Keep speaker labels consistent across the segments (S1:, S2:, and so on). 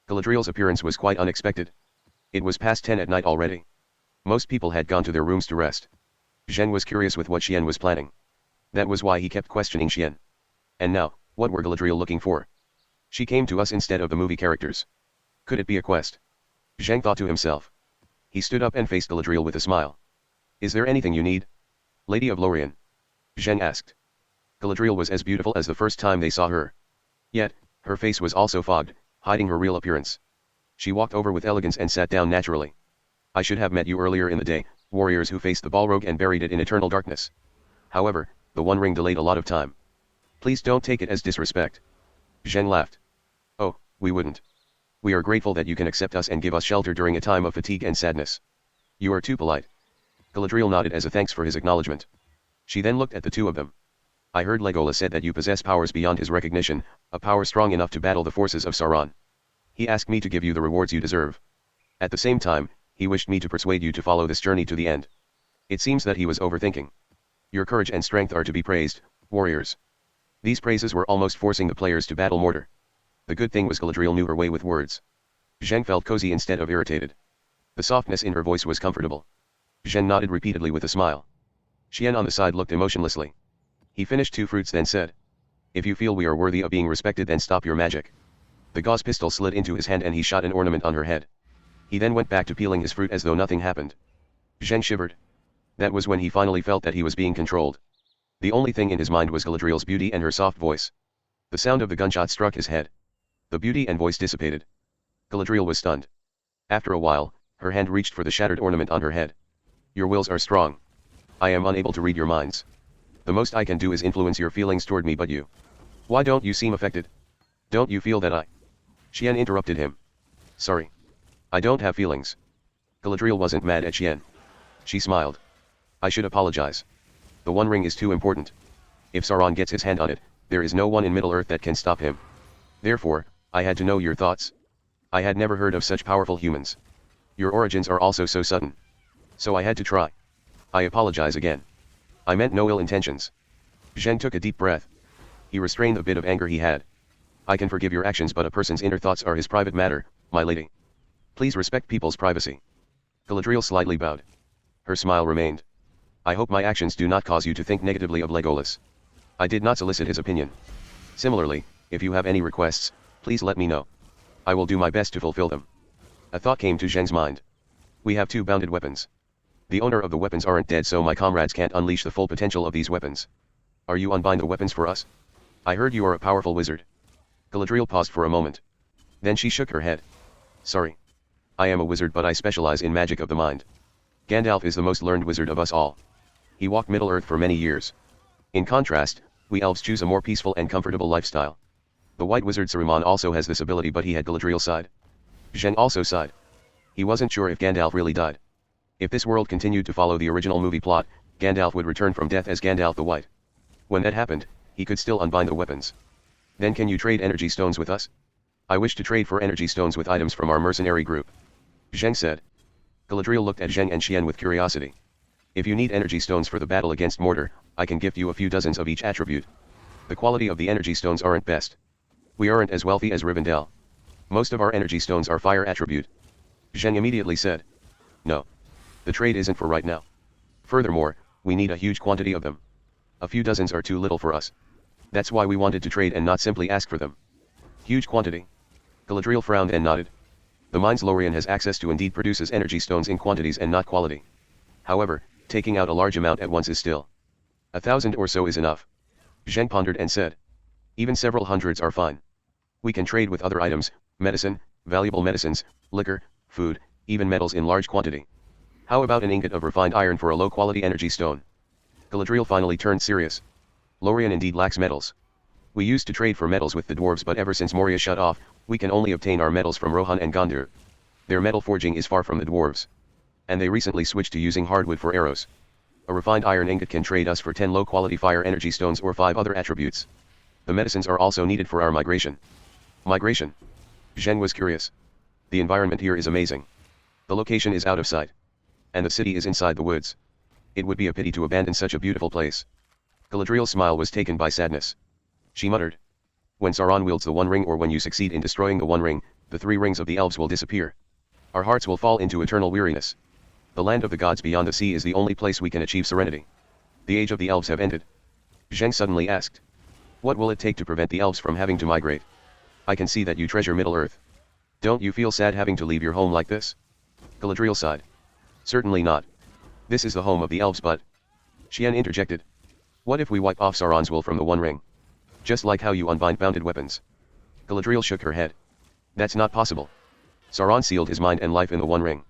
S1: Galadriel's appearance was quite unexpected. It was past 10 at night already. Most people had gone to their rooms to rest. Zheng was curious with what Xian was planning. That was why he kept questioning Xian. And now, what were Galadriel looking for? She came to us instead of the movie characters. Could it be a quest? Zheng thought to himself. He stood up and faced Galadriel with a smile. Is there anything you need? Lady of Lorien. Zheng asked. Galadriel was as beautiful as the first time they saw her. Yet, her face was also fogged, hiding her real appearance. She walked over with elegance and sat down naturally. I should have met you earlier in the day, warriors who faced the Balrog and buried it in eternal darkness. However, the One Ring delayed a lot of time. Please don't take it as disrespect. Zheng laughed. Oh, we wouldn't. We are grateful that you can accept us and give us shelter during a time of fatigue and sadness. You are too polite. Galadriel nodded as a thanks for his acknowledgement. She then looked at the two of them. I heard Legolas said that you possess powers beyond his recognition, a power strong enough to battle the forces of Sauron. He asked me to give you the rewards you deserve. At the same time, he wished me to persuade you to follow this journey to the end. It seems that he was overthinking. Your courage and strength are to be praised, warriors. These praises were almost forcing the players to battle Mordor. The good thing was Galadriel knew her way with words. Zheng felt cozy instead of irritated. The softness in her voice was comfortable. Zheng nodded repeatedly with a smile. Xian on the side looked emotionlessly. He finished 2 fruits then said. If you feel we are worthy of being respected then stop your magic. The gauze pistol slid into his hand and he shot an ornament on her head. He then went back to peeling his fruit as though nothing happened. Zheng shivered. That was when he finally felt that he was being controlled. The only thing in his mind was Galadriel's beauty and her soft voice. The sound of the gunshot struck his head. The beauty and voice dissipated. Galadriel was stunned. After a while, her hand reached for the shattered ornament on her head. Your wills are strong. I am unable to read your minds. The most I can do is influence your feelings toward me, but you. Why don't you seem affected? Don't you feel that I... Xian interrupted him. Sorry. I don't have feelings. Galadriel wasn't mad at Xian. She smiled. I should apologize. The One Ring is too important. If Sauron gets his hand on it, there is no one in Middle-earth that can stop him. Therefore, I had to know your thoughts. I had never heard of such powerful humans. Your origins are also so sudden. So I had to try. I apologize again. I meant no ill intentions. Zheng took a deep breath. He restrained the bit of anger he had. I can forgive your actions, but a person's inner thoughts are his private matter, my lady. Please respect people's privacy. Galadriel slightly bowed. Her smile remained. I hope my actions do not cause you to think negatively of Legolas. I did not solicit his opinion. Similarly, if you have any requests, please let me know. I will do my best to fulfill them. A thought came to Zheng's mind. We have 2 bounded weapons. The owner of the weapons aren't dead, so my comrades can't unleash the full potential of these weapons. Are you unbind the weapons for us? I heard you are a powerful wizard. Galadriel paused for a moment. Then she shook her head. Sorry. I am a wizard, but I specialize in magic of the mind. Gandalf is the most learned wizard of us all. He walked Middle-earth for many years. In contrast, we elves choose a more peaceful and comfortable lifestyle. The white wizard Saruman also has this ability, but he had Galadriel's side. Zheng also sighed. He wasn't sure if Gandalf really died. If this world continued to follow the original movie plot, Gandalf would return from death as Gandalf the White. When that happened, he could still unbind the weapons. Then can you trade energy stones with us? I wish to trade for energy stones with items from our mercenary group. Zheng said. Galadriel looked at Zheng and Xian with curiosity. If you need energy stones for the battle against Mordor, I can gift you a few dozens of each attribute. The quality of the energy stones aren't best. We aren't as wealthy as Rivendell. Most of our energy stones are fire attribute. Zheng immediately said. No. The trade isn't for right now. Furthermore, we need a huge quantity of them. A few dozens are too little for us. That's why we wanted to trade and not simply ask for them. Huge quantity. Galadriel frowned and nodded. The mines Lorien has access to indeed produces energy stones in quantities and not quality. However, taking out a large amount at once is still. 1,000 or so is enough. Zheng pondered and said. Even several hundreds are fine. We can trade with other items, medicine, valuable medicines, liquor, food, even metals in large quantity. How about an ingot of refined iron for a low-quality energy stone? Galadriel finally turned serious. Lorien indeed lacks metals. We used to trade for metals with the dwarves, but ever since Moria shut off, we can only obtain our metals from Rohan and Gondor. Their metal forging is far from the dwarves. And they recently switched to using hardwood for arrows. A refined iron ingot can trade us for 10 low-quality fire energy stones or 5 other attributes. The medicines are also needed for our migration. Migration? Zheng was curious. The environment here is amazing. The location is out of sight. And the city is inside the woods. It would be a pity to abandon such a beautiful place. Galadriel's smile was taken by sadness. She muttered. When Sauron wields the One Ring, or when you succeed in destroying the One Ring, the 3 rings of the elves will disappear. Our hearts will fall into eternal weariness. The land of the gods beyond the sea is the only place we can achieve serenity. The age of the elves have ended. Zheng suddenly asked. What will it take to prevent the elves from having to migrate? I can see that you treasure Middle-earth. Don't you feel sad having to leave your home like this? Galadriel sighed. Certainly not. This is the home of the elves, but... Xian interjected. What if we wipe off Sauron's will from the One Ring? Just like how you unbind bounded weapons. Galadriel shook her head. That's not possible. Sauron sealed his mind and life in the One Ring.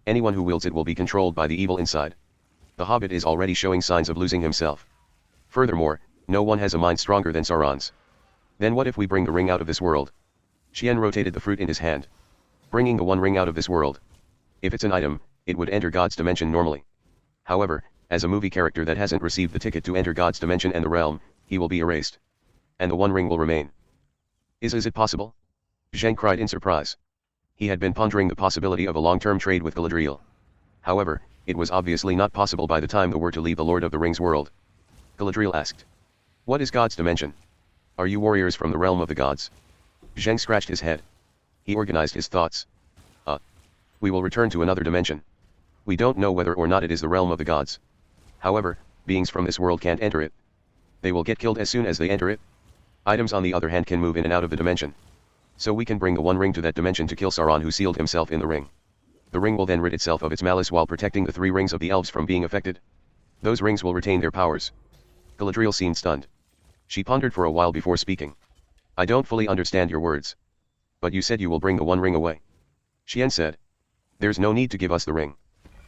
S1: Anyone who wields it will be controlled by the evil inside. The Hobbit is already showing signs of losing himself. Furthermore, no one has a mind stronger than Sauron's. Then what if we bring the ring out of this world? Xian rotated the fruit in his hand. Bringing the One Ring out of this world. If it's an item, it would enter God's dimension normally. However, as a movie character that hasn't received the ticket to enter God's dimension and the realm, he will be erased. And the One Ring will remain. Is it possible? Zheng cried in surprise. He had been pondering the possibility of a long-term trade with Galadriel. However, it was obviously not possible by the time they were to leave the Lord of the Rings world. Galadriel asked. What is God's dimension? Are you warriors from the realm of the gods? Zheng scratched his head. He organized his thoughts. We will return to another dimension. We don't know whether or not it is the realm of the gods. However, beings from this world can't enter it. They will get killed as soon as they enter it. Items on the other hand can move in and out of the dimension. So we can bring the One Ring to that dimension to kill Sauron, who sealed himself in the ring. The ring will then rid itself of its malice while protecting the 3 rings of the elves from being affected. Those rings will retain their powers. Galadriel seemed stunned. She pondered for a while before speaking. I don't fully understand your words. But you said you will bring the One Ring away. Xian said. There's no need to give us the ring.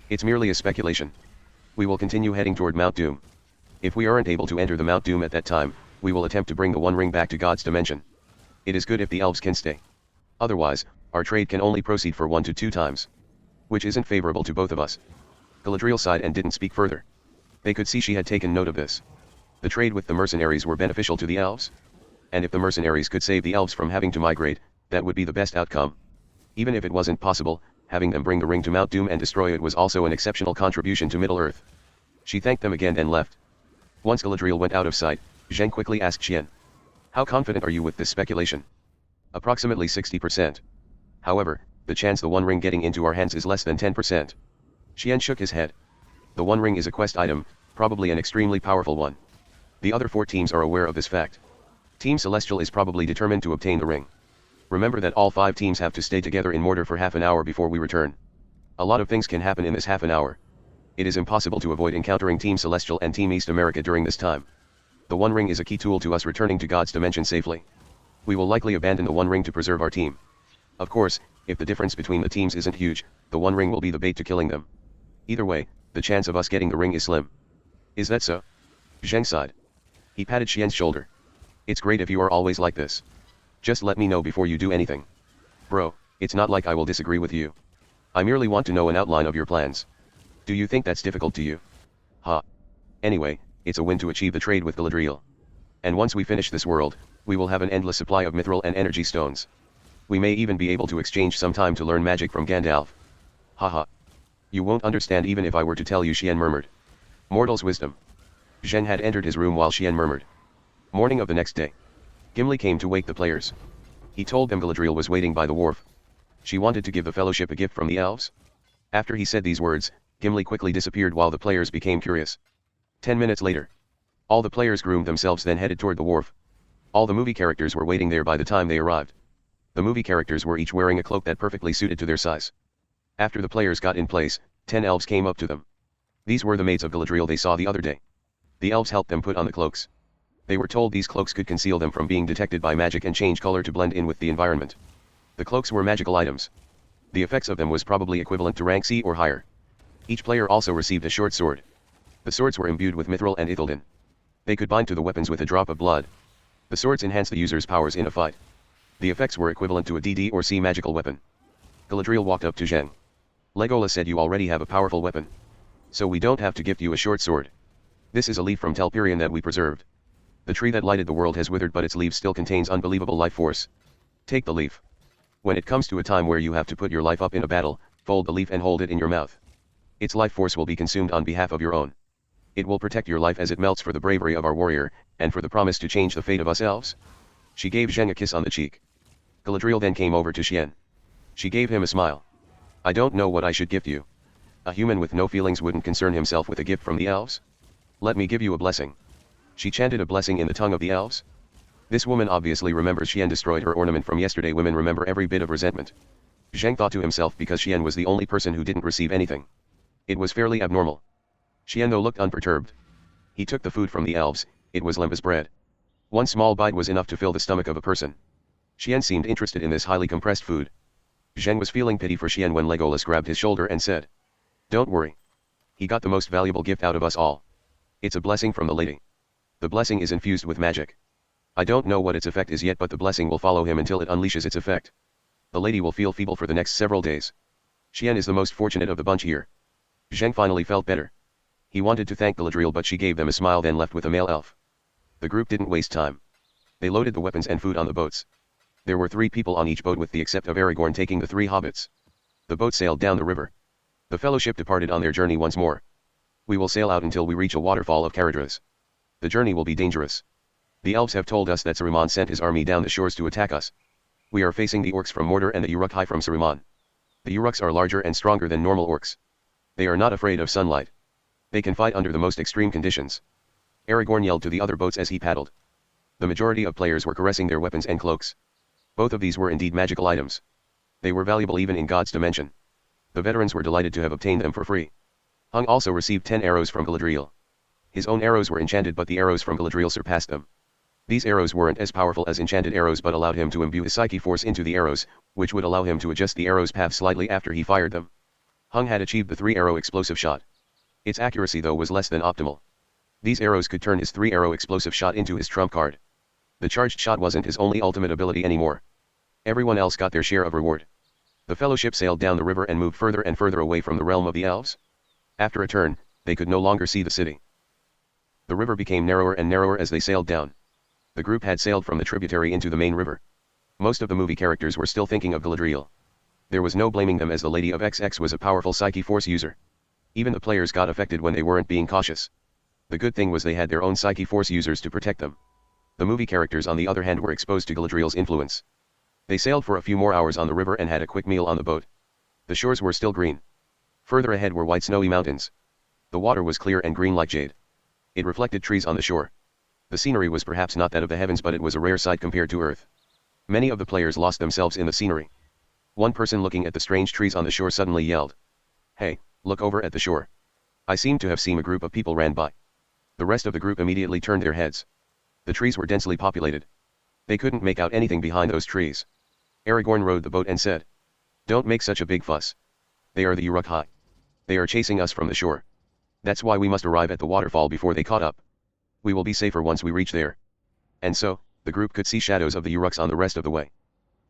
S1: It's merely a speculation. We will continue heading toward Mount Doom. If we aren't able to enter the Mount Doom at that time, we will attempt to bring the One Ring back to God's dimension. It is good if the elves can stay. Otherwise, our trade can only proceed for 1 to 2 times. Which isn't favorable to both of us. Galadriel sighed and didn't speak further. They could see she had taken note of this. The trade with the mercenaries were beneficial to the elves. And if the mercenaries could save the elves from having to migrate, that would be the best outcome. Even if it wasn't possible, having them bring the ring to Mount Doom and destroy it was also an exceptional contribution to Middle-earth. She thanked them again and left. Once Galadriel went out of sight, Zheng quickly asked Xian. How confident are you with this speculation? Approximately 60%. However, the chance the One Ring getting into our hands is less than 10%. Xian shook his head. The One Ring is a quest item, probably an extremely powerful one. The other 4 teams are aware of this fact. Team Celestial is probably determined to obtain the ring. Remember that all 5 teams have to stay together in Mordor for half an hour before we return. A lot of things can happen in this half an hour. It is impossible to avoid encountering Team Celestial and Team East America during this time. The One Ring is a key tool to us returning to God's dimension safely. We will likely abandon the One Ring to preserve our team. Of course, if the difference between the teams isn't huge, the One Ring will be the bait to killing them. Either way, the chance of us getting the ring is slim. Is that so? Zheng sighed. He patted Xian's shoulder. It's great if you are always like this. Just let me know before you do anything. Bro, it's not like I will disagree with you. I merely want to know an outline of your plans. Do you think that's difficult to you? Anyway, it's a win to achieve the trade with Galadriel. And once we finish this world, we will have an endless supply of mithril and energy stones. We may even be able to exchange some time to learn magic from Gandalf. Haha. You won't understand even if I were to tell you, Xian murmured. Mortal's wisdom. Zheng had entered his room while Xian murmured. Morning of the next day. Gimli came to wake the players. He told them Galadriel was waiting by the wharf. She wanted to give the fellowship a gift from the elves. After he said these words, Gimli quickly disappeared while the players became curious. 10 minutes later. All the players groomed themselves, then headed toward the wharf. All the movie characters were waiting there by the time they arrived. The movie characters were each wearing a cloak that perfectly suited to their size. After the players got in place, 10 elves came up to them. These were the maids of Galadriel they saw the other day. The elves helped them put on the cloaks. They were told these cloaks could conceal them from being detected by magic and change color to blend in with the environment. The cloaks were magical items. The effects of them was probably equivalent to rank C or higher. Each player also received a short sword. The swords were imbued with mithril and ithildin. They could bind to the weapons with a drop of blood. The swords enhanced the user's powers in a fight. The effects were equivalent to a DD or C magical weapon. Galadriel walked up to Zheng. Legolas said you already have a powerful weapon. So we don't have to gift you a short sword. This is a leaf from Telperion that we preserved. The tree that lighted the world has withered, but its leaf still contains unbelievable life force. Take the leaf. When it comes to a time where you have to put your life up in a battle, fold the leaf and hold it in your mouth. Its life force will be consumed on behalf of your own. It will protect your life as it melts for the bravery of our warrior, and for the promise to change the fate of us elves. She gave Zheng a kiss on the cheek. Galadriel then came over to Xian. She gave him a smile. I don't know what I should gift you. A human with no feelings wouldn't concern himself with a gift from the elves. Let me give you a blessing. She chanted a blessing in the tongue of the elves. This woman obviously remembers Xian destroyed her ornament from yesterday. Women remember every bit of resentment. Zheng thought to himself because Xian was the only person who didn't receive anything. It was fairly abnormal. Xian though looked unperturbed. He took the food from the elves. It was limp as bread. One small bite was enough to fill the stomach of a person. Xian seemed interested in this highly compressed food. Zheng was feeling pity for Xian when Legolas grabbed his shoulder and said, "Don't worry. He got the most valuable gift out of us all. It's a blessing from the lady. The blessing is infused with magic. I don't know what its effect is yet, but the blessing will follow him until it unleashes its effect. The lady will feel feeble for the next several days. Xian is the most fortunate of the bunch here." Zheng finally felt better. He wanted to thank Galadriel, but she gave them a smile, then left with a male elf. The group didn't waste time. They loaded the weapons and food on the boats. There were 3 people on each boat with the except of Aragorn taking the 3 hobbits. The boat sailed down the river. The fellowship departed on their journey once more. We will sail out until we reach a waterfall of Caradhras. The journey will be dangerous. The elves have told us that Saruman sent his army down the shores to attack us. We are facing the orcs from Mordor and the Uruk-hai from Saruman. The Uruks are larger and stronger than normal orcs. They are not afraid of sunlight. They can fight under the most extreme conditions. Aragorn yelled to the other boats as he paddled. The majority of players were caressing their weapons and cloaks. Both of these were indeed magical items. They were valuable even in God's dimension. The veterans were delighted to have obtained them for free. Hung also received 10 arrows from Galadriel. His own arrows were enchanted, but the arrows from Galadriel surpassed them. These arrows weren't as powerful as enchanted arrows, but allowed him to imbue his psyche force into the arrows, which would allow him to adjust the arrow's path slightly after he fired them. Hung had achieved the 3-arrow explosive shot. Its accuracy though was less than optimal. These arrows could turn his 3-arrow explosive shot into his trump card. The charged shot wasn't his only ultimate ability anymore. Everyone else got their share of reward. The fellowship sailed down the river and moved further and further away from the realm of the elves. After a turn, they could no longer see the city. The river became narrower and narrower as they sailed down. The group had sailed from the tributary into the main river. Most of the movie characters were still thinking of Galadriel. There was no blaming them, as the Lady of XX was a powerful psyche force user. Even the players got affected when they weren't being cautious. The good thing was they had their own psyche force users to protect them. The movie characters on the other hand were exposed to Galadriel's influence. They sailed for a few more hours on the river and had a quick meal on the boat. The shores were still green. Further ahead were white snowy mountains. The water was clear and green like jade. It reflected trees on the shore. The scenery was perhaps not that of the heavens, but it was a rare sight compared to Earth. Many of the players lost themselves in the scenery. One person looking at the strange trees on the shore suddenly yelled, "Hey, look over at the shore." I seem to have seen a group of people ran by. The rest of the group immediately turned their heads. The trees were densely populated. They couldn't make out anything behind those trees. Aragorn rowed the boat and said, "Don't make such a big fuss. They are the Uruk-hai. They are chasing us from the shore. That's why we must arrive at the waterfall before they caught up. We will be safer once we reach there." And so, the group could see shadows of the Uruks on the rest of the way.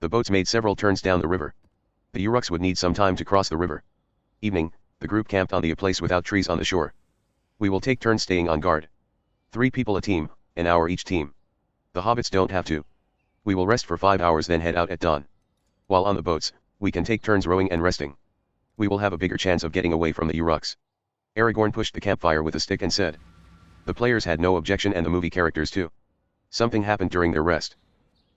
S1: The boats made several turns down the river. The Uruks would need some time to cross the river. Evening, the group camped on a place without trees on the shore. "We will take turns staying on guard. 3 people a team, an hour each team. The hobbits don't have to. We will rest for 5 hours then head out at dawn. While on the boats, we can take turns rowing and resting. We will have a bigger chance of getting away from the Uruks." Aragorn pushed the campfire with a stick and said. The players had no objection, and the movie characters too. Something happened during their rest.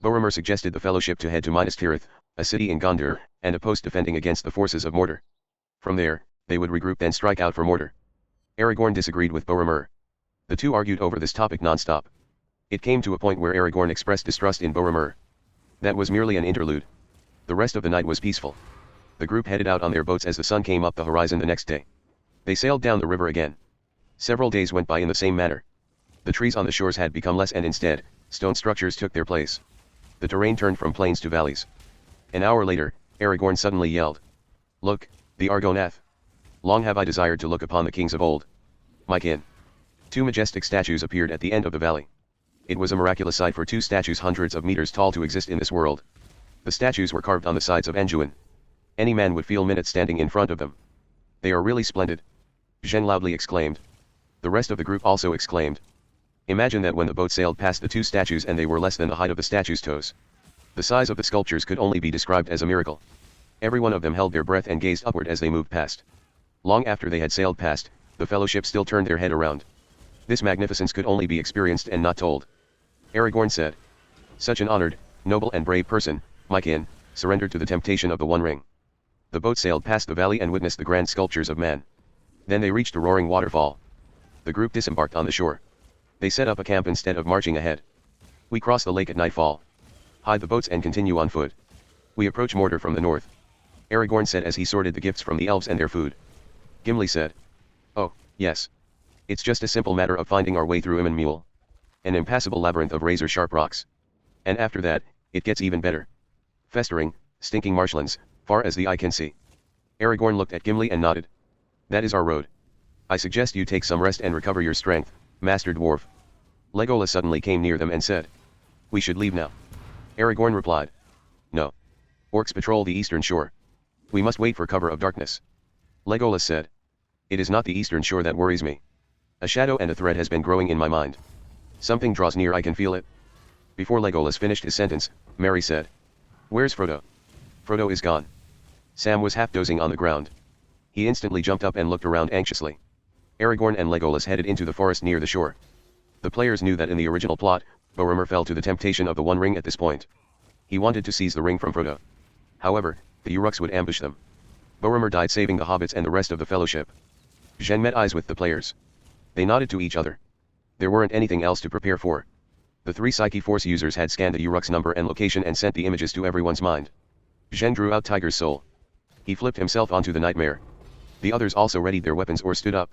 S1: Boromir suggested the fellowship to head to Minas Tirith, a city in Gondor, and a post defending against the forces of Mordor. From there, they would regroup and strike out for Mordor. Aragorn disagreed with Boromir. The two argued over this topic non-stop. It came to a point where Aragorn expressed distrust in Boromir. That was merely an interlude. The rest of the night was peaceful. The group headed out on their boats as the sun came up the horizon the next day. They sailed down the river again. Several days went by in the same manner. The trees on the shores had become less and instead, stone structures took their place. The terrain turned from plains to valleys. An hour later, Aragorn suddenly yelled, "Look, the Argonath! Long have I desired to look upon the kings of old. My kin." 2 majestic statues appeared at the end of the valley. It was a miraculous sight for 2 statues hundreds of meters tall to exist in this world. The statues were carved on the sides of Anduin. Any man would feel minutes standing in front of them. "They are really splendid," Zheng loudly exclaimed. The rest of the group also exclaimed. Imagine that when the boat sailed past the 2 statues and they were less than the height of the statues' toes. The size of the sculptures could only be described as a miracle. Every one of them held their breath and gazed upward as they moved past. Long after they had sailed past, the fellowship still turned their head around. This magnificence could only be experienced and not told. Aragorn said, "Such an honored, noble and brave person, Kin, surrendered to the temptation of the One Ring. The boat sailed past the valley and witnessed the grand sculptures of man. Then they reached a roaring waterfall. The group disembarked on the shore. They set up a camp instead of marching ahead. We cross the lake at nightfall. Hide the boats and continue on foot. We approach Mordor from the north. Aragorn said as he sorted the gifts from the elves and their food. Gimli said. Oh, yes. It's just a simple matter of finding our way through Immen Mule. An impassable labyrinth of razor-sharp rocks. And after that, it gets even better. Festering, stinking marshlands, far as the eye can see. Aragorn looked at Gimli and nodded. That is our road. I suggest you take some rest and recover your strength, Master Dwarf. Legolas suddenly came near them and said. We should leave now. Aragorn replied. No. Orcs patrol the eastern shore. We must wait for cover of darkness. Legolas said. It is not the eastern shore that worries me. A shadow and a thread has been growing in my mind. Something draws near, I can feel it. Before Legolas finished his sentence, Merry said. Where's Frodo? Frodo is gone. Sam was half dozing on the ground. He instantly jumped up and looked around anxiously. Aragorn and Legolas headed into the forest near the shore. The players knew that in the original plot, Boromir fell to the temptation of the One Ring at this point. He wanted to seize the ring from Frodo. However, the Uruks would ambush them. Boromir died saving the hobbits and the rest of the fellowship. Jen met eyes with the players. They nodded to each other. There weren't anything else to prepare for. The 3 Psyche Force users had scanned the Uruk's number and location and sent the images to everyone's mind. Jen drew out Tiger's soul. He flipped himself onto the nightmare. The others also readied their weapons or stood up.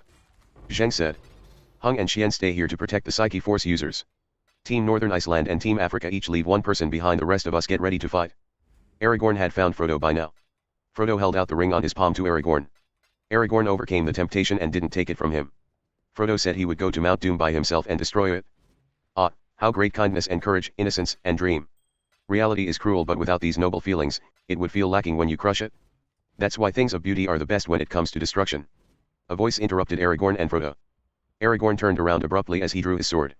S1: Zheng said. Hung and Xian stay here to protect the Psyche Force users. Team Northern Iceland and Team Africa each leave one person behind, the rest of us get ready to fight. Aragorn had found Frodo by now. Frodo held out the ring on his palm to Aragorn. Aragorn overcame the temptation and didn't take it from him. Frodo said he would go to Mount Doom by himself and destroy it. Ah, how great kindness and courage, innocence and dream. Reality is cruel, but without these noble feelings, it would feel lacking when you crush it. That's why things of beauty are the best when it comes to destruction. A voice interrupted Aragorn and Frodo. Aragorn turned around abruptly as he drew his sword.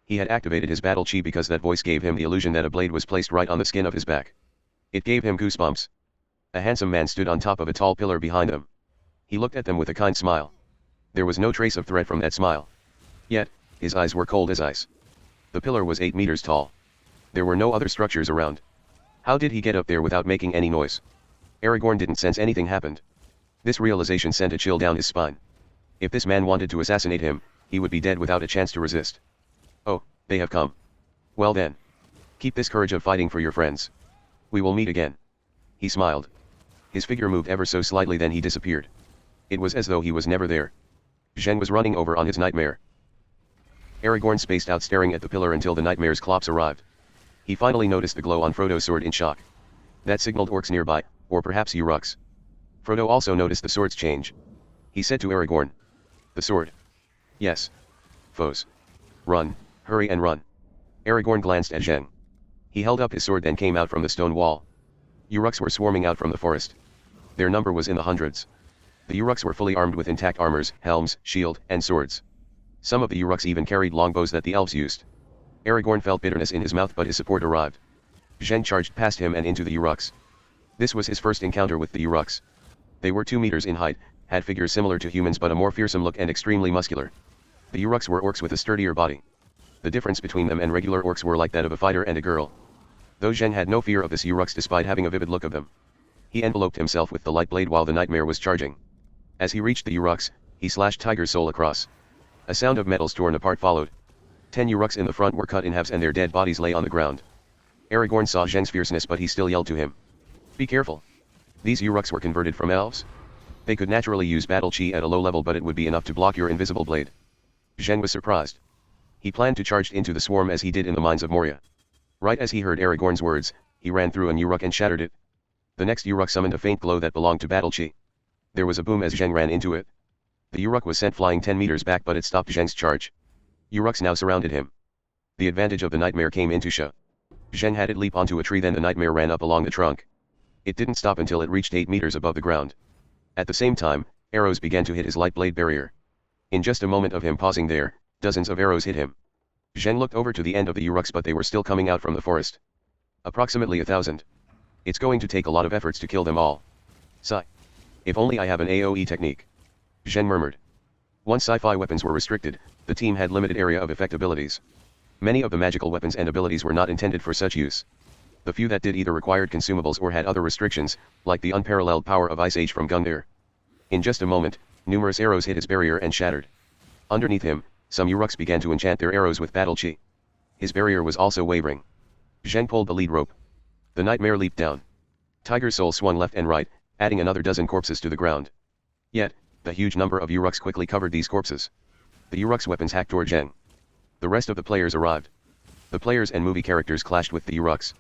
S1: He had activated his battle chi because that voice gave him the illusion that a blade was placed right on the skin of his back. It gave him goosebumps. A handsome man stood on top of a tall pillar behind them. He looked at them with a kind smile. There was no trace of threat from that smile. Yet, his eyes were cold as ice. The pillar was 8 meters tall. There were no other structures around. How did he get up there without making any noise? Aragorn didn't sense anything happened. This realization sent a chill down his spine. If this man wanted to assassinate him, he would be dead without a chance to resist. Oh, they have come. Well then. Keep this courage of fighting for your friends. We will meet again. He smiled. His figure moved ever so slightly, then he disappeared. It was as though he was never there. Zhen was running over on his nightmare. Aragorn spaced out staring at the pillar until the nightmare's clops arrived. He finally noticed the glow on Frodo's sword in shock. That signaled orcs nearby, or perhaps Uruks. Frodo also noticed the sword's change. He said to Aragorn. The sword. Yes. Foes. Run, hurry and run. Aragorn glanced at Zheng. He held up his sword then came out from the stone wall. Uruks were swarming out from the forest. Their number was in the hundreds. The Uruks were fully armed with intact armors, helms, shield, and swords. Some of the Uruks even carried longbows that the elves used. Aragorn felt bitterness in his mouth, but his support arrived. Zheng charged past him and into the Uruks. This was his first encounter with the Uruks. They were 2 meters in height, had figures similar to humans but a more fearsome look and extremely muscular. The Uruks were orcs with a sturdier body. The difference between them and regular orcs were like that of a fighter and a girl. Though Zheng had no fear of this Uruks despite having a vivid look of them. He enveloped himself with the light blade while the nightmare was charging. As he reached the Uruks, he slashed Tiger's soul across. A sound of metals torn apart followed. 10 Uruks in the front were cut in halves and their dead bodies lay on the ground. Aragorn saw Zheng's fierceness, but he still yelled to him. Be careful. These Uruks were converted from elves. They could naturally use battle chi at a low level, but it would be enough to block your invisible blade. Zheng was surprised. He planned to charge into the swarm as he did in the mines of Moria. Right as he heard Aragorn's words, he ran through an Uruk and shattered it. The next Uruk summoned a faint glow that belonged to battle chi. There was a boom as Zheng ran into it. The Uruk was sent flying 10 meters back, but it stopped Zheng's charge. Uruks now surrounded him. The advantage of the nightmare came into show. Zheng had it leap onto a tree, then the nightmare ran up along the trunk. It didn't stop until it reached 8 meters above the ground. At the same time, arrows began to hit his light blade barrier. In just a moment of him pausing there, dozens of arrows hit him. Zheng looked over to the end of the Uruks, but they were still coming out from the forest. Approximately 1,000. It's going to take a lot of efforts to kill them all. Sigh. If only I have an AoE technique. Zheng murmured. Once sci-fi weapons were restricted, the team had limited area of effect abilities. Many of the magical weapons and abilities were not intended for such use. The few that did either required consumables or had other restrictions, like the unparalleled power of Ice Age from Gungnir. In just a moment, numerous arrows hit his barrier and shattered. Underneath him, some Uruks began to enchant their arrows with battle chi. His barrier was also wavering. Zheng pulled the lead rope. The nightmare leaped down. Tiger's soul swung left and right, adding another dozen corpses to the ground. Yet, the huge number of Uruks quickly covered these corpses. The Uruks' weapons hacked toward Zheng. The rest of the players arrived. The players and movie characters clashed with the Uruks.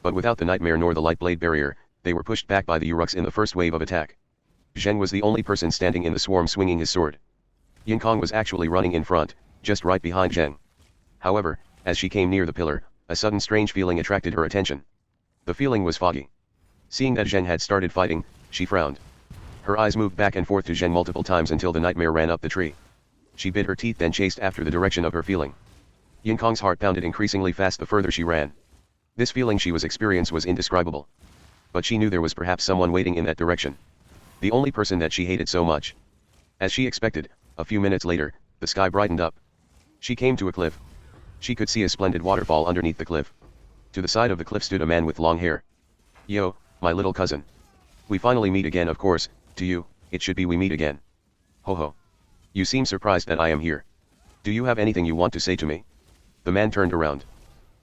S1: But without the nightmare nor the light blade barrier, they were pushed back by the Uruks in the first wave of attack. Zheng was the only person standing in the swarm swinging his sword. Yinkong was actually running in front, just right behind Zheng. However, as she came near the pillar, a sudden strange feeling attracted her attention. The feeling was foggy. Seeing that Zheng had started fighting, she frowned. Her eyes moved back and forth to Zheng multiple times until the nightmare ran up the tree. She bit her teeth then chased after the direction of her feeling. Yinkong's heart pounded increasingly fast the further she ran. This feeling she was experiencing was indescribable. But she knew there was perhaps someone waiting in that direction. The only person that she hated so much. As she expected, a few minutes later, the sky brightened up. She came to a cliff. She could see a splendid waterfall underneath the cliff. To the side of the cliff stood a man with long hair. Yo, my little cousin. We finally meet again, of course. To you, it should be we meet again. Ho ho. You seem surprised that I am here. Do you have anything you want to say to me? The man turned around.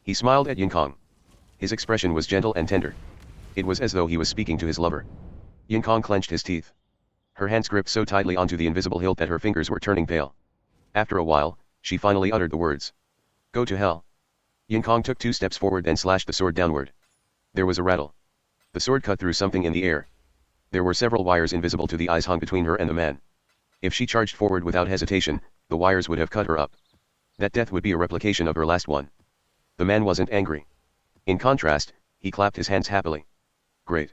S1: He smiled at Yinkong. His expression was gentle and tender. It was as though he was speaking to his lover. Yinkong clenched his teeth. Her hands gripped so tightly onto the invisible hilt that her fingers were turning pale. After a while, she finally uttered the words. Go to hell. Yinkong took 2 steps forward then slashed the sword downward. There was a rattle. The sword cut through something in the air. There were several wires invisible to the eyes hung between her and the man. If she charged forward without hesitation, the wires would have cut her up. That death would be a replication of her last one. The man wasn't angry. In contrast, he clapped his hands happily. Great.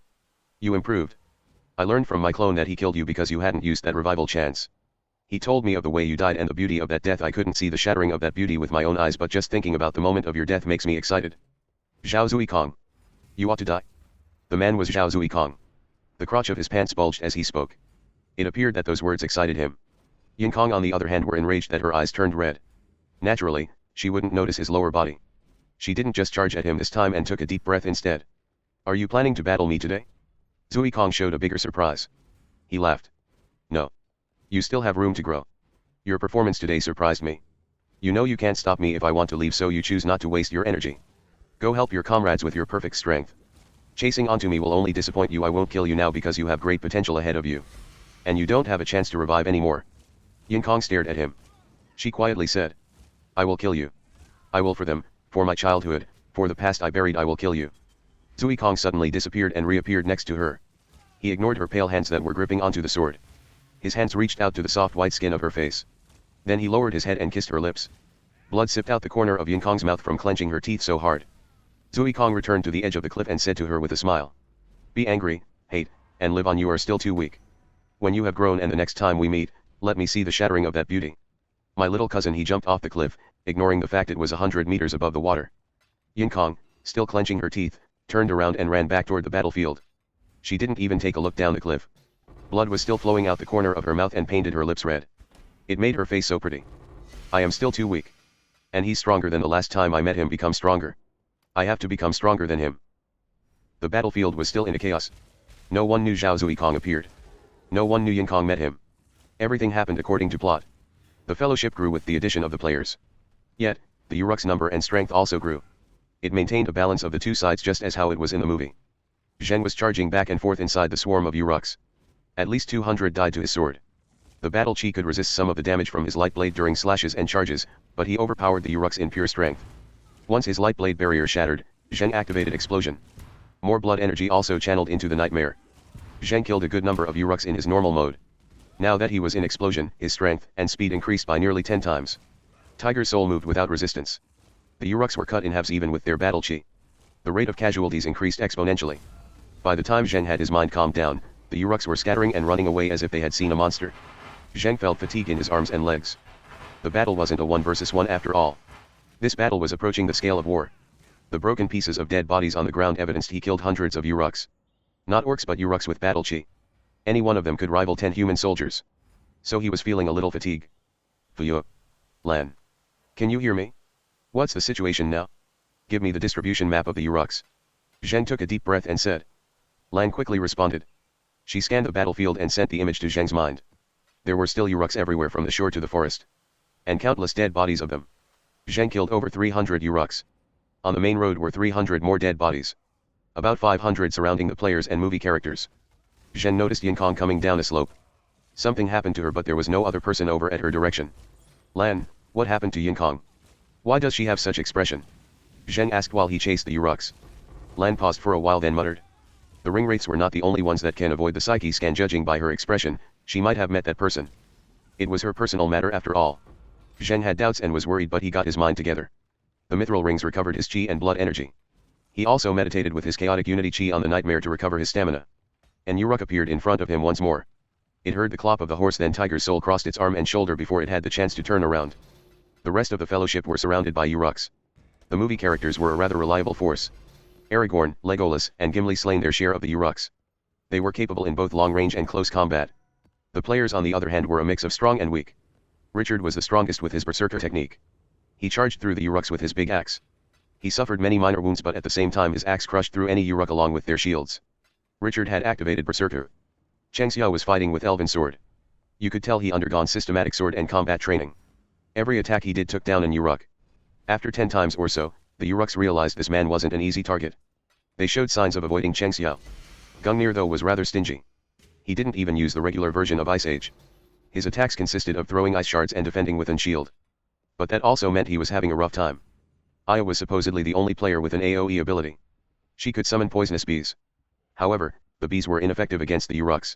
S1: You improved. I learned from my clone that he killed you because you hadn't used that revival chance. He told me of the way you died and the beauty of that death. I couldn't see the shattering of that beauty with my own eyes, but just thinking about the moment of your death makes me excited. Zhao Zuikong. You ought to die. The man was Zhao Zuikong. The crotch of his pants bulged as he spoke. It appeared that those words excited him. Yinkong on the other hand were enraged that her eyes turned red. Naturally, she wouldn't notice his lower body. She didn't just charge at him this time and took a deep breath instead. Are you planning to battle me today? Zuikong showed a bigger surprise. He laughed. No. You still have room to grow. Your performance today surprised me. You know you can't stop me if I want to leave, so you choose not to waste your energy. Go help your comrades with your perfect strength. Chasing onto me will only disappoint you. I won't kill you now because you have great potential ahead of you. And you don't have a chance to revive anymore. Yinkong stared at him. She quietly said. I will kill you. I will for them, for my childhood, for the past I buried. I will kill you. Zuikong suddenly disappeared and reappeared next to her. He ignored her pale hands that were gripping onto the sword. His hands reached out to the soft white skin of her face. Then he lowered his head and kissed her lips. Blood sipped out the corner of Yinkong's mouth from clenching her teeth so hard. Zuikong returned to the edge of the cliff and said to her with a smile. Be angry, hate, and live on. You are still too weak. When you have grown and the next time we meet, let me see the shattering of that beauty. My little cousin. He jumped off the cliff, ignoring the fact it was 100 meters above the water. Yinkong, still clenching her teeth, turned around and ran back toward the battlefield. She didn't even take a look down the cliff. Blood was still flowing out the corner of her mouth and painted her lips red. It made her face so pretty. I am still too weak. And he's stronger than the last time I met him. Become stronger. I have to become stronger than him. The battlefield was still in a chaos. No one knew Zhao Zuikong appeared. No one knew Yinkong met him. Everything happened according to plot. The fellowship grew with the addition of the players. Yet, the Uruk's number and strength also grew. It maintained a balance of the two sides just as how it was in the movie. Zheng was charging back and forth inside the swarm of Uruks. At least 200 died to his sword. The battle chi could resist some of the damage from his light blade during slashes and charges, but he overpowered the Uruks in pure strength. Once his light blade barrier shattered, Zheng activated explosion. More blood energy also channeled into the nightmare. Zheng killed a good number of Uruks in his normal mode. Now that he was in explosion, his strength and speed increased by nearly 10 times. Tiger's soul moved without resistance. The Uruks were cut in halves even with their battle chi. The rate of casualties increased exponentially. By the time Zheng had his mind calmed down, the Uruks were scattering and running away as if they had seen a monster. Zheng felt fatigue in his arms and legs. The battle wasn't a 1 versus 1 after all. This battle was approaching the scale of war. The broken pieces of dead bodies on the ground evidenced he killed hundreds of Uruks. Not orcs but Uruks with battle chi. Any one of them could rival 10 human soldiers. So he was feeling a little fatigue. Fuyo. Lan. Can you hear me? What's the situation now? Give me the distribution map of the Uruks. Zheng took a deep breath and said. Lan quickly responded. She scanned the battlefield and sent the image to Zheng's mind. There were still Uruks everywhere from the shore to the forest. And countless dead bodies of them. Zheng killed over 300 Uruks. On the main road were 300 more dead bodies. About 500 surrounding the players and movie characters. Zheng noticed Yinkong coming down a slope. Something happened to her, but there was no other person over at her direction. Lan, what happened to Yinkong? Why does she have such expression? Zheng asked while he chased the Uruks. Lan paused for a while, then muttered. The ring wraiths were not the only ones that can avoid the psyche scan. Judging by her expression, she might have met that person. It was her personal matter after all. Zheng had doubts and was worried, but he got his mind together. The mithril rings recovered his chi and blood energy. He also meditated with his chaotic unity chi on the nightmare to recover his stamina. An Uruk appeared in front of him once more. It heard the clop of the horse, then Tiger's soul crossed its arm and shoulder before it had the chance to turn around. The rest of the fellowship were surrounded by Uruks. The movie characters were a rather reliable force. Aragorn, Legolas, and Gimli slain their share of the Uruks. They were capable in both long range and close combat. The players on the other hand were a mix of strong and weak. Richard was the strongest with his berserker technique. He charged through the Uruks with his big axe. He suffered many minor wounds, but at the same time his axe crushed through any Uruk along with their shields. Richard had activated berserker. Chengxia was fighting with elven sword. You could tell he undergone systematic sword and combat training. Every attack he did took down an Uruk. After 10 times or so, the Uruks realized this man wasn't an easy target. They showed signs of avoiding Chengxia. Gungnir though was rather stingy. He didn't even use the regular version of Ice Age. His attacks consisted of throwing ice shards and defending with an shield. But that also meant he was having a rough time. Aya was supposedly the only player with an AoE ability. She could summon poisonous bees. However, the bees were ineffective against the Uruks.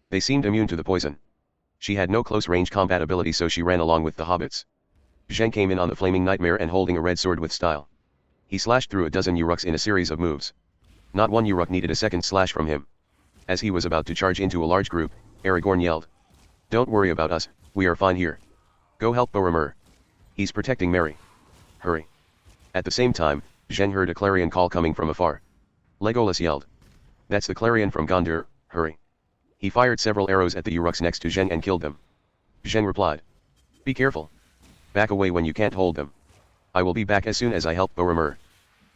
S1: They seemed immune to the poison. She had no close-range combat ability, so she ran along with the hobbits. Zheng came in on the flaming nightmare and holding a red sword with style. He slashed through a dozen Uruks in a series of moves. Not one Uruk needed a second slash from him. As he was about to charge into a large group, Aragorn yelled. Don't worry about us, we are fine here. Go help Boromir. He's protecting Merry. Hurry. At the same time, Zheng heard a clarion call coming from afar. Legolas yelled. That's the clarion from Gondor, hurry. He fired several arrows at the Uruks next to Zheng and killed them. Zheng replied. Be careful. Back away when you can't hold them. I will be back as soon as I help Boromir.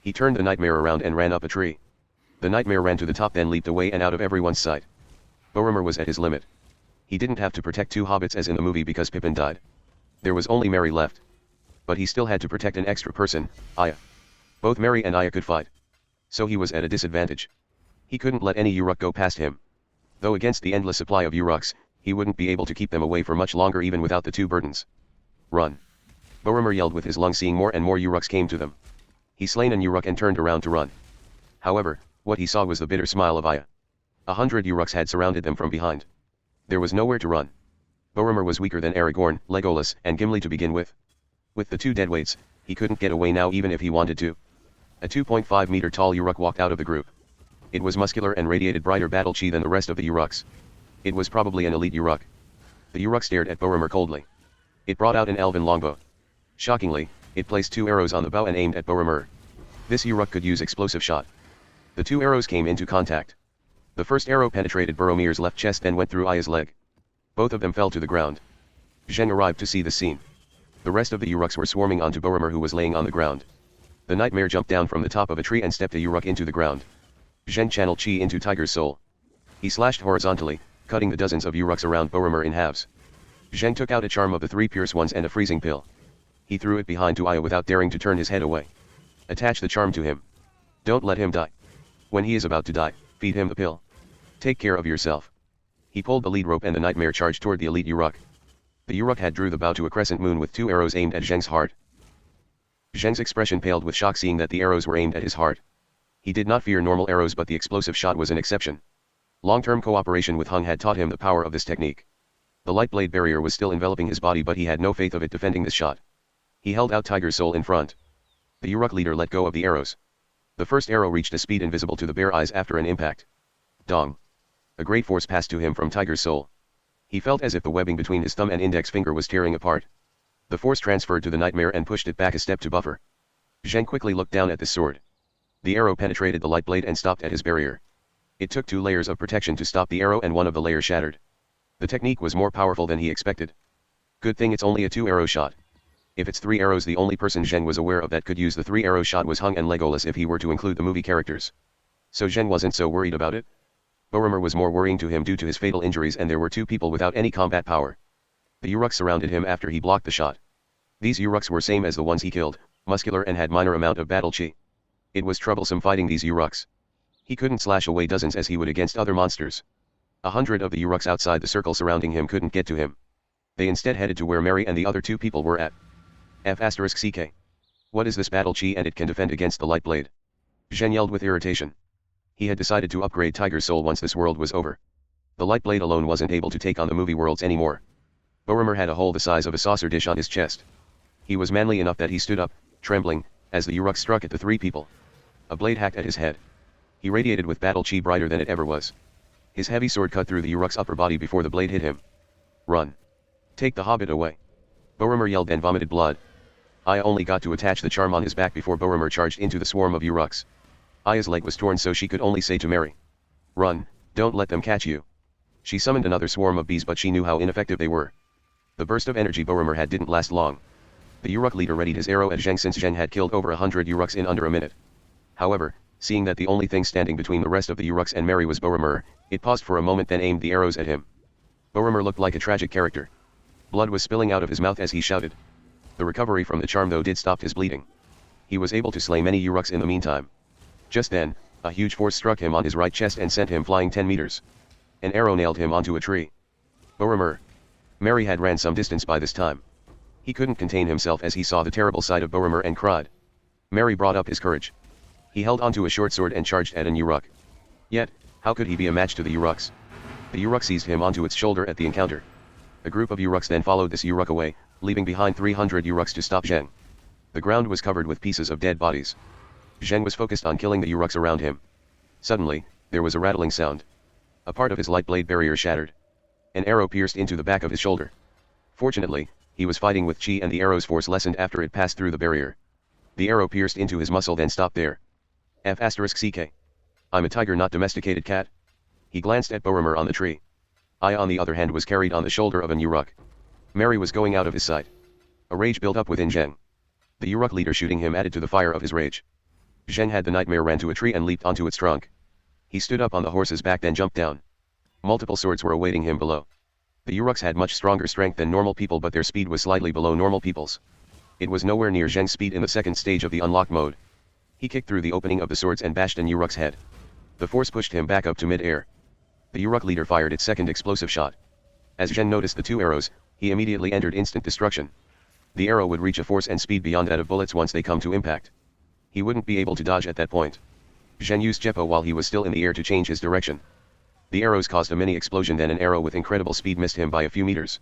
S1: He turned the nightmare around and ran up a tree. The nightmare ran to the top, then leaped away and out of everyone's sight. Boromir was at his limit. He didn't have to protect 2 hobbits as in the movie because Pippin died. There was only Merry left. But he still had to protect an extra person, Aya. Both Merry and Aya could fight. So he was at a disadvantage. He couldn't let any Uruk go past him. Though against the endless supply of Uruks, he wouldn't be able to keep them away for much longer even without the 2 burdens. Run. Boromir yelled with his lungs, seeing more and more Uruks came to them. He slain an Uruk and turned around to run. However, what he saw was the bitter smile of Aya. 100 Uruks had surrounded them from behind. There was nowhere to run. Boromir was weaker than Aragorn, Legolas, and Gimli to begin with. With the 2 deadweights, he couldn't get away now even if he wanted to. A 2.5 meter tall Uruk walked out of the group. It was muscular and radiated brighter battle chi than the rest of the Uruks. It was probably an elite Uruk. The Uruk stared at Boromir coldly. It brought out an elven longbow. Shockingly, it placed 2 arrows on the bow and aimed at Boromir. This Uruk could use explosive shot. The 2 arrows came into contact. The first arrow penetrated Boromir's left chest, then went through Aya's leg. Both of them fell to the ground. Zheng arrived to see the scene. The rest of the Uruks were swarming onto Boromir, who was laying on the ground. The nightmare jumped down from the top of a tree and stepped a Uruk into the ground. Zheng channeled chi into Tiger's soul. He slashed horizontally, cutting the dozens of Uruks around Boromir in halves. Zheng took out a charm of the 3 pierce ones and a freezing pill. He threw it behind to Aya without daring to turn his head away. Attach the charm to him. Don't let him die. When he is about to die, feed him the pill. Take care of yourself. He pulled the lead rope and the nightmare charged toward the elite Uruk. The Uruk had drew the bow to a crescent moon with 2 arrows aimed at Zheng's heart. Zheng's expression paled with shock seeing that the arrows were aimed at his heart. He did not fear normal arrows, but the explosive shot was an exception. Long-term cooperation with Hung had taught him the power of this technique. The light blade barrier was still enveloping his body, but he had no faith of it defending this shot. He held out Tiger's soul in front. The Uruk leader let go of the arrows. The first arrow reached a speed invisible to the bare eyes after an impact. Dong. A great force passed to him from Tiger's soul. He felt as if the webbing between his thumb and index finger was tearing apart. The force transferred to the nightmare and pushed it back a step to buffer. Zheng quickly looked down at this sword. The arrow penetrated the light blade and stopped at his barrier. It took 2 layers of protection to stop the arrow, and one of the layers shattered. The technique was more powerful than he expected. Good thing it's only a 2 arrow shot. If it's 3 arrows, the only person Zheng was aware of that could use the 3 arrow shot was Hung and Legolas if he were to include the movie characters. So Zheng wasn't so worried about it. Boromir was more worrying to him due to his fatal injuries, and there were two people without any combat power. The Uruks surrounded him after he blocked the shot. These Uruks were same as the ones he killed, muscular and had minor amount of battle chi. It was troublesome fighting these Uruks. He couldn't slash away dozens as he would against other monsters. 100 of the Uruks outside the circle surrounding him couldn't get to him. They instead headed to where Mary and the other two people were at. F***ck. What is this battle chi, and it can defend against the light blade? Zhen yelled with irritation. He had decided to upgrade Tiger's soul once this world was over. The light blade alone wasn't able to take on the movie worlds anymore. Boromir had a hole the size of a saucer dish on his chest. He was manly enough that he stood up, trembling, as the Uruk struck at the three people. A blade hacked at his head. He radiated with battle chi brighter than it ever was. His heavy sword cut through the Uruk's upper body before the blade hit him. Run. Take the hobbit away. Boromir yelled and vomited blood. Aya only got to attach the charm on his back before Boromir charged into the swarm of Uruks. Aya's leg was torn, so she could only say to Mary, "Run, don't let them catch you." She summoned another swarm of bees, but she knew how ineffective they were. The burst of energy Boromir had didn't last long. The Uruk leader readied his arrow at Zheng, since Zheng had killed over 100 Uruks in under a minute. However, seeing that the only thing standing between the rest of the Uruks and Mary was Boromir, it paused for a moment, then aimed the arrows at him. Boromir looked like a tragic character. Blood was spilling out of his mouth as he shouted. The recovery from the charm though did stop his bleeding. He was able to slay many Uruks in the meantime. Just then, a huge force struck him on his right chest and sent him flying 10 meters. An arrow nailed him onto a tree. Boromir. Mary had ran some distance by this time. He couldn't contain himself as he saw the terrible sight of Boromir and cried. Mary brought up his courage. He held onto a short sword and charged at an Uruk. Yet, how could he be a match to the Uruks? The Uruk seized him onto its shoulder at the encounter. A group of Uruks then followed this Uruk away, leaving behind 300 Uruks to stop Zheng. The ground was covered with pieces of dead bodies. Zheng was focused on killing the Uruks around him. Suddenly, there was a rattling sound. A part of his light blade barrier shattered. An arrow pierced into the back of his shoulder. Fortunately, he was fighting with chi, and the arrow's force lessened after it passed through the barrier. The arrow pierced into his muscle then stopped there. F***ck. I'm a tiger, not domesticated cat. He glanced at Boromir on the tree. Aya on the other hand was carried on the shoulder of an Uruk. Mary was going out of his sight. A rage built up within Zheng. The Uruk leader shooting him added to the fire of his rage. Zheng had the nightmare, ran to a tree and leaped onto its trunk. He stood up on the horse's back then jumped down. Multiple swords were awaiting him below. The Uruks had much stronger strength than normal people, but their speed was slightly below normal people's. It was nowhere near Zheng's speed in the second stage of the unlock mode. He kicked through the opening of the swords and bashed an Uruk's head. The force pushed him back up to mid-air. The Uruk leader fired its second explosive shot. As Zheng noticed the two arrows, he immediately entered instant destruction. The arrow would reach a force and speed beyond that of bullets once they come to impact. He wouldn't be able to dodge at that point. Zheng used Jeppo while he was still in the air to change his direction. The arrows caused a mini explosion, then an arrow with incredible speed missed him by a few meters.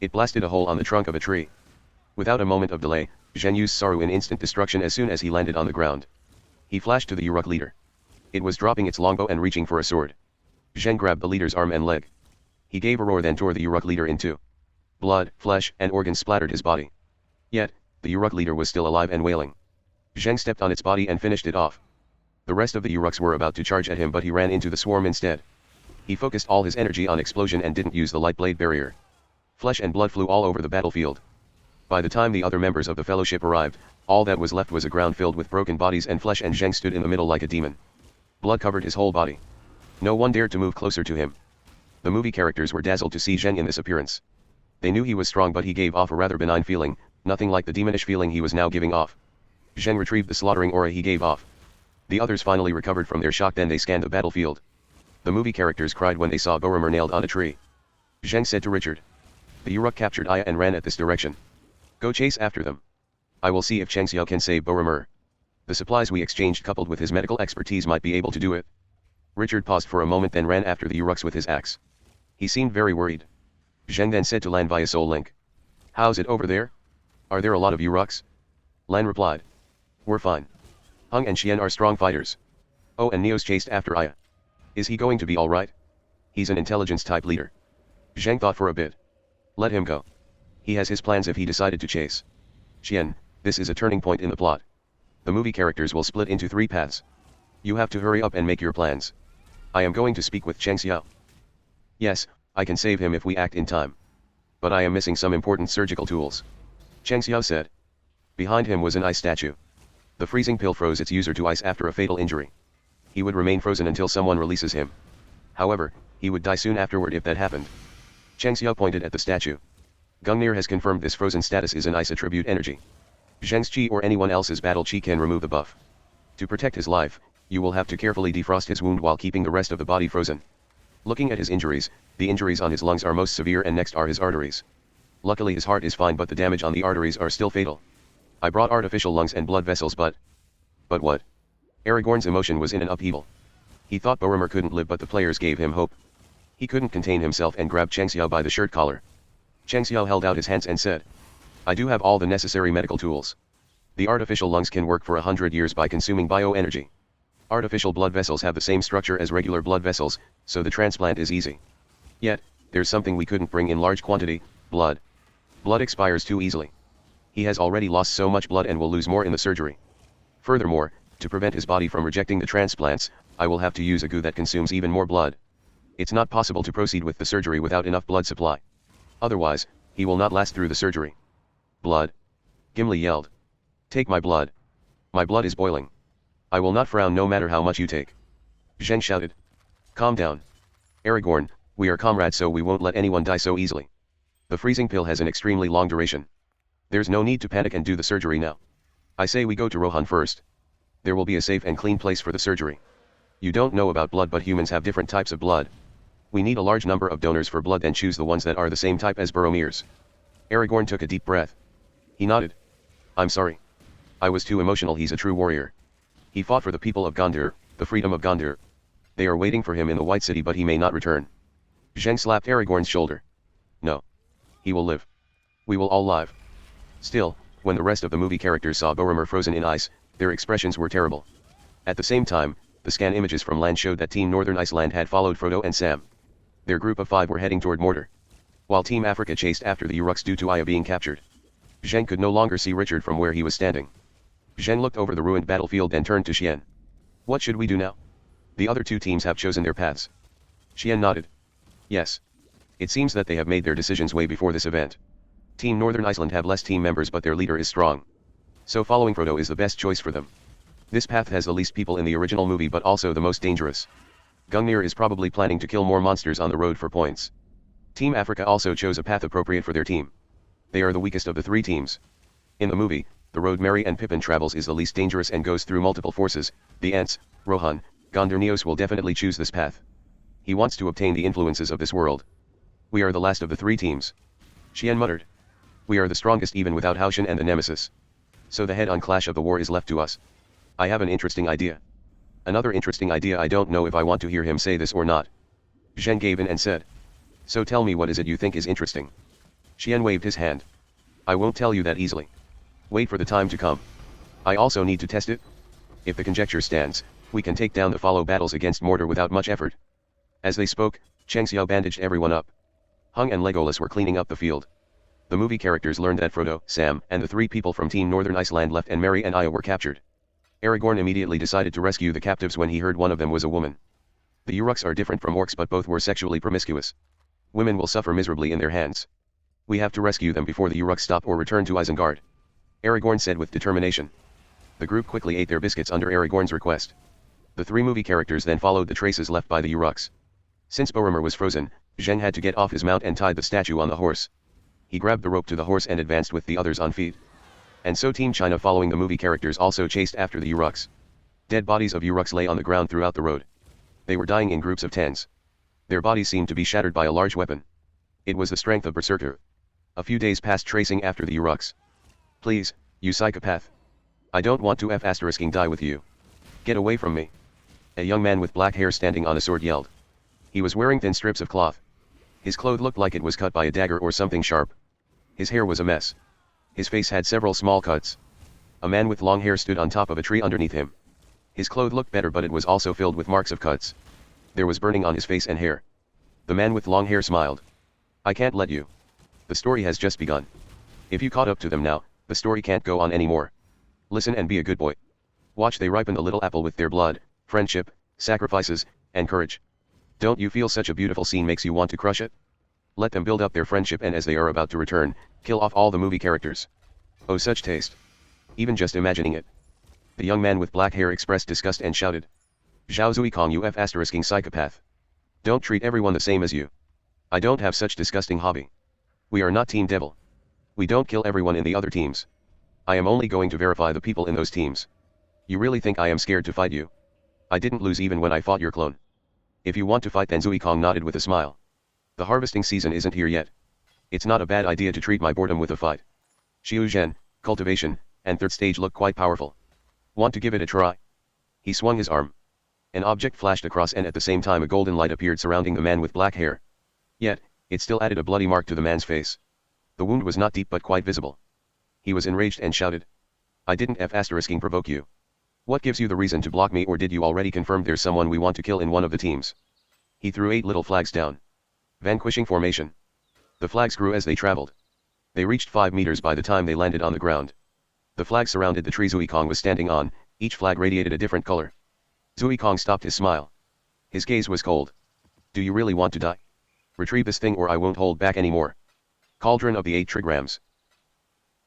S1: It blasted a hole on the trunk of a tree. Without a moment of delay, Zheng used Saru in instant destruction as soon as he landed on the ground. He flashed to the Uruk leader. It was dropping its longbow and reaching for a sword. Zheng grabbed the leader's arm and leg. He gave a roar, then tore the Uruk leader in two. Blood, flesh, and organs splattered his body. Yet, the Uruk leader was still alive and wailing. Zheng stepped on its body and finished it off. The rest of the Uruks were about to charge at him, but he ran into the swarm instead. He focused all his energy on explosion and didn't use the light blade barrier. Flesh and blood flew all over the battlefield. By the time the other members of the fellowship arrived, all that was left was a ground filled with broken bodies and flesh, and Zheng stood in the middle like a demon. Blood covered his whole body. No one dared to move closer to him. The movie characters were dazzled to see Zheng in this appearance. They knew he was strong, but he gave off a rather benign feeling, nothing like the demonish feeling he was now giving off. Zheng retrieved the slaughtering aura he gave off. The others finally recovered from their shock, then they scanned the battlefield. The movie characters cried when they saw Boromir nailed on a tree. Zheng said to Richard. The Uruk captured Aya and ran at this direction. Go chase after them. I will see if Chang Xiao can save Boromir. The supplies we exchanged coupled with his medical expertise might be able to do it. Richard paused for a moment, then ran after the Uruks with his axe. He seemed very worried. Zheng then said to Lan via soul link. How's it over there? Are there a lot of Uruks? Lan replied. We're fine. Hung and Xian are strong fighters. Oh, and Neos chased after Aya. Is he going to be alright? He's an intelligence type leader. Zheng thought for a bit. Let him go. He has his plans if he decided to chase. Xian, this is a turning point in the plot. The movie characters will split into 3 paths. You have to hurry up and make your plans. I am going to speak with Chang Xiao. Yes, I can save him if we act in time. But I am missing some important surgical tools. Chang Xiao said. Behind him was an ice statue. The freezing pill froze its user to ice after a fatal injury. He would remain frozen until someone releases him. However, he would die soon afterward if that happened. Cheng Xiao pointed at the statue. Gungnir has confirmed this frozen status is an ice attribute energy. Zheng's chi or anyone else's battle chi can remove the buff. To protect his life, you will have to carefully defrost his wound while keeping the rest of the body frozen. Looking at his injuries, the injuries on his lungs are most severe and next are his arteries. Luckily his heart is fine but the damage on the arteries are still fatal. I brought artificial lungs and blood vessels but what? Aragorn's emotion was in an upheaval. He thought Boromir couldn't live but the players gave him hope. He couldn't contain himself and grabbed Cheng Xiao by the shirt collar. Cheng Xiao held out his hands and said, I do have all the necessary medical tools. The artificial lungs can work for 100 years by consuming bioenergy. Artificial blood vessels have the same structure as regular blood vessels, so the transplant is easy. Yet, there's something we couldn't bring in large quantity, blood. Blood expires too easily. He has already lost so much blood and will lose more in the surgery. Furthermore, to prevent his body from rejecting the transplants, I will have to use a goo that consumes even more blood. It's not possible to proceed with the surgery without enough blood supply. Otherwise, he will not last through the surgery. Blood? Gimli yelled. Take my blood. My blood is boiling. I will not frown no matter how much you take. Zheng shouted. Calm down. Aragorn, we are comrades so we won't let anyone die so easily. The freezing pill has an extremely long duration. There's no need to panic and do the surgery now. I say we go to Rohan first. There will be a safe and clean place for the surgery. You don't know about blood but humans have different types of blood. We need a large number of donors for blood and choose the ones that are the same type as Boromir's. Aragorn took a deep breath. He nodded. I'm sorry. I was too emotional. He's a true warrior. He fought for the people of Gondor, the freedom of Gondor. They are waiting for him in the White City but he may not return. Zheng slapped Aragorn's shoulder. No. He will live. We will all live. Still, when the rest of the movie characters saw Boromir frozen in ice, their expressions were terrible. At the same time, the scan images from land showed that Team Northern Iceland had followed Frodo and Sam. Their group of 5 were heading toward Mordor. While Team Africa chased after the Uruks due to Aya being captured. Zheng could no longer see Richard from where he was standing. Zheng looked over the ruined battlefield and turned to Xian. What should we do now? The other 2 teams have chosen their paths. Xian nodded. Yes. It seems that they have made their decisions way before this event. Team Northern Iceland have less team members but their leader is strong. So following Frodo is the best choice for them. This path has the least people in the original movie but also the most dangerous. Gungnir is probably planning to kill more monsters on the road for points. Team Africa also chose a path appropriate for their team. They are the weakest of the 3 teams. In the movie, the road Merry and Pippin travels is the least dangerous and goes through multiple forces. The Ents, Rohan, Gondor Neos will definitely choose this path. He wants to obtain the influences of this world. We are the last of the 3 teams. Xian muttered. We are the strongest even without Haoshan and the Nemesis. So the head-on clash of the war is left to us. I have an interesting idea. Another interesting idea. I don't know if I want to hear him say this or not. Zheng gave in and said. So tell me, what is it you think is interesting? Xian waved his hand. I won't tell you that easily. Wait for the time to come. I also need to test it. If the conjecture stands, we can take down the follow battles against Mordor without much effort. As they spoke, Cheng Xiao bandaged everyone up. Hung and Legolas were cleaning up the field. The movie characters learned that Frodo, Sam, and the 3 people from Team Northern Iceland left and Merry and Aya were captured. Aragorn immediately decided to rescue the captives when he heard one of them was a woman. The Uruks are different from orcs but both were sexually promiscuous. Women will suffer miserably in their hands. We have to rescue them before the Uruks stop or return to Isengard. Aragorn said with determination. The group quickly ate their biscuits under Aragorn's request. The 3 movie characters then followed the traces left by the Uruks. Since Boromir was frozen, Zheng had to get off his mount and tied the statue on the horse. He grabbed the rope to the horse and advanced with the others on feet. And so Team China following the movie characters also chased after the Uruks. Dead bodies of Uruks lay on the ground throughout the road. They were dying in groups of 10s. Their bodies seemed to be shattered by a large weapon. It was the strength of Berserker. A few days passed tracing after the Uruks. Please, you psychopath. I don't want to f***ing die with you. Get away from me. A young man with black hair standing on a sword yelled. He was wearing thin strips of cloth. His cloth looked like it was cut by a dagger or something sharp. His hair was a mess. His face had several small cuts. A man with long hair stood on top of a tree underneath him. His cloth looked better but it was also filled with marks of cuts. There was burning on his face and hair. The man with long hair smiled. I can't let you. The story has just begun. If you caught up to them now, the story can't go on anymore. Listen and be a good boy. Watch they ripen the little apple with their blood, friendship, sacrifices, and courage. Don't you feel such a beautiful scene makes you want to crush it? Let them build up their friendship and as they are about to return, kill off all the movie characters. Oh, such taste. Even just imagining it. The young man with black hair expressed disgust and shouted. Zhao Zuikong, you F***ing psychopath. Don't treat everyone the same as you. I don't have such disgusting hobby. We are not Team Devil. We don't kill everyone in the other teams. I am only going to verify the people in those teams. You really think I am scared to fight you? I didn't lose even when I fought your clone. If you want to fight, then Zuikong nodded with a smile. The harvesting season isn't here yet. It's not a bad idea to treat my boredom with a fight. Xiu Zhen, cultivation, and third stage look quite powerful. Want to give it a try? He swung his arm. An object flashed across, and at the same time a golden light appeared surrounding the man with black hair. Yet, it still added a bloody mark to the man's face. The wound was not deep but quite visible. He was enraged and shouted. I didn't provoke you. What gives you the reason to block me, or did you already confirm there's someone we want to kill in one of the teams? He threw 8 little flags down. Vanquishing formation. The flags grew as they traveled. They reached 5 meters by the time they landed on the ground. The flag surrounded the tree Zuikong was standing on, each flag radiated a different color. Zuikong stopped his smile. His gaze was cold. Do you really want to die? Retrieve this thing or I won't hold back anymore. Cauldron of the 8 trigrams.